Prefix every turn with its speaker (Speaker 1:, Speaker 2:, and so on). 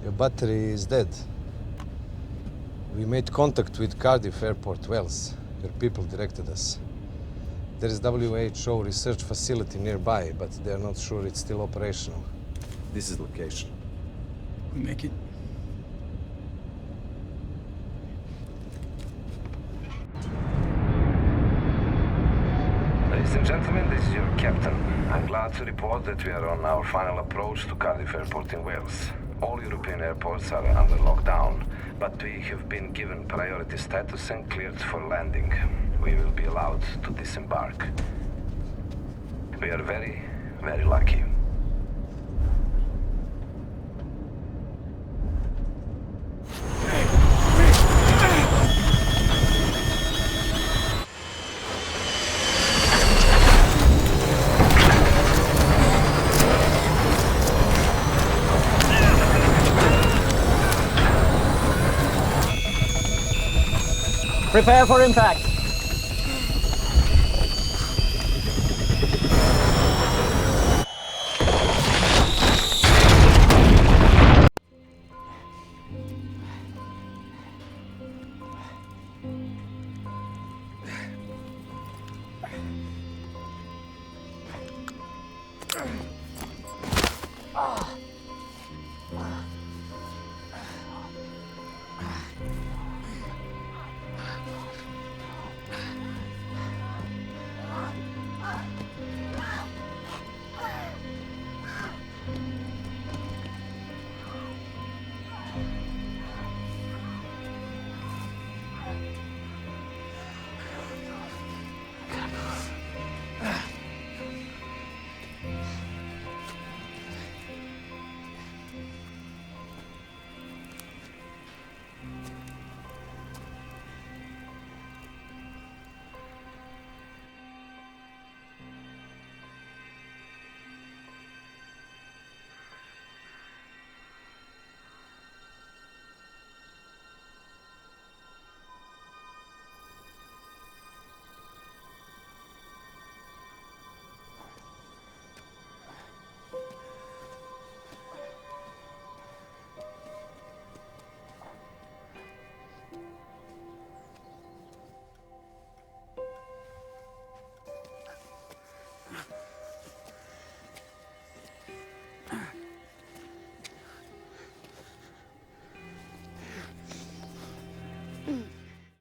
Speaker 1: Your battery is dead. We made contact with Cardiff Airport Wells. Your people directed us. There is WHO research facility nearby, but they are not sure it's still operational. This is location.
Speaker 2: We make it.
Speaker 3: Ladies and gentlemen, this is your captain. I'm glad to report that we are on our final approach to Cardiff Airport in Wales. All European airports are under lockdown, but we have been given priority status and cleared for landing. We will be allowed to disembark. We are very, very lucky.
Speaker 4: Prepare for impact.